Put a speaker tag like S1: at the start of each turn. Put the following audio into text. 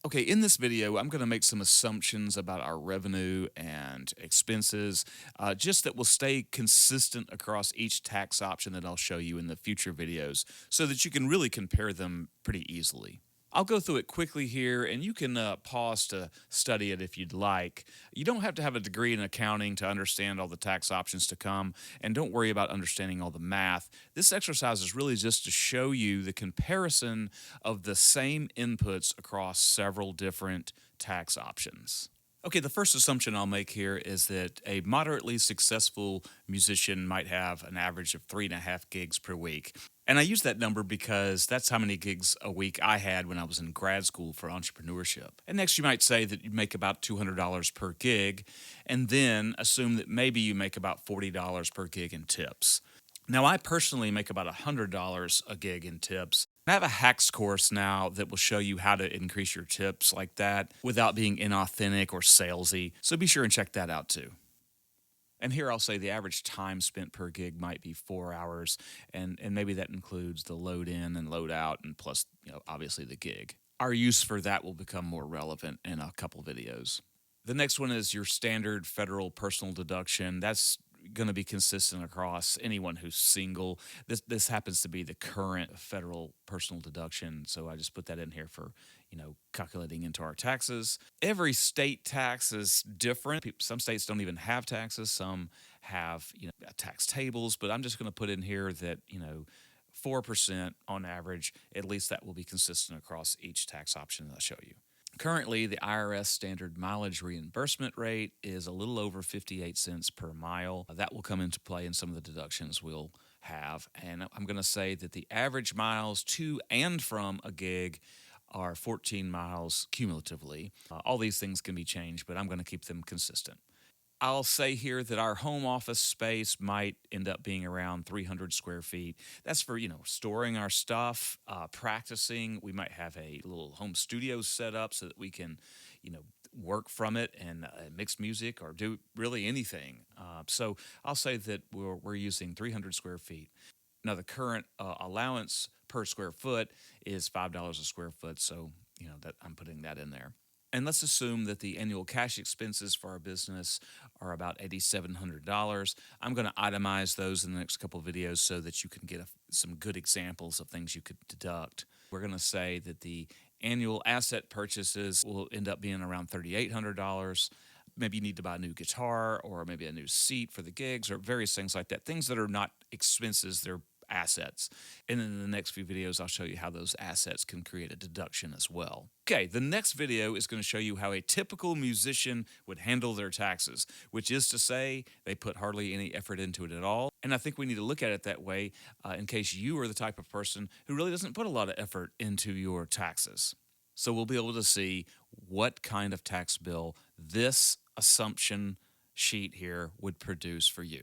S1: Okay, in this video, I'm going to make some assumptions about our revenue and expenses, just that will stay consistent across each tax option that I'll show you in the future videos so that you can really compare them pretty easily. I'll go through it quickly here, and you can pause to study it if you'd like. You don't have to have a degree in accounting to understand all the tax options to come, and don't worry about understanding all the math. This exercise is really just to show you the comparison of the same inputs across several different tax options. Okay, the first assumption I'll make here is that a moderately successful musician might have an average of 3.5 gigs per week. And I use that number because that's how many gigs a week I had when I was in grad school for entrepreneurship. And next, you might say that you make about $200 per gig, and then assume that maybe you make about $40 per gig in tips. Now, I personally make about $100 a gig in tips. I have a hacks course now that will show you how to increase your tips like that without being inauthentic or salesy. So be sure and check that out too. And here I'll say the average time spent per gig might be 4 hours, and maybe that includes the load in and load out, and plus, obviously the gig. Our use for that will become more relevant in a couple videos. The next one is your standard federal personal deduction. That's going to be consistent across anyone who's single. This happens to be the current federal personal deduction, so I just put that in here for calculating into our taxes. Every state tax is different. Some states don't even have taxes. Some have tax tables, but I'm just going to put in here that 4% on average. At least that will be consistent across each tax option that I'll show you. Currently, the IRS standard mileage reimbursement rate is a little over 58 cents per mile. That will come into play in some of the deductions we'll have. And I'm going to say that the average miles to and from a gig are 14 miles cumulatively. All these things can be changed, but I'm going to keep them consistent. I'll say here that our home office space might end up being around 300 square feet. That's for, storing our stuff, practicing. We might have a little home studio set up so that we can, work from it and mix music or do really anything. So I'll say that we're using 300 square feet. Now, the current allowance per square foot is $5 a square foot. So, that I'm putting that in there. And let's assume that the annual cash expenses for our business are about $8,700. I'm going to itemize those in the next couple of videos so that you can get some good examples of things you could deduct. We're going to say that the annual asset purchases will end up being around $3,800. Maybe you need to buy a new guitar or maybe a new seat for the gigs or various things like that. Things that are not expenses, they're assets. And then in the next few videos, I'll show you how those assets can create a deduction as well. Okay, the next video is going to show you how a typical musician would handle their taxes, which is to say they put hardly any effort into it at all. And I think we need to look at it that way in case you are the type of person who really doesn't put a lot of effort into your taxes. So we'll be able to see what kind of tax bill this assumption sheet here would produce for you.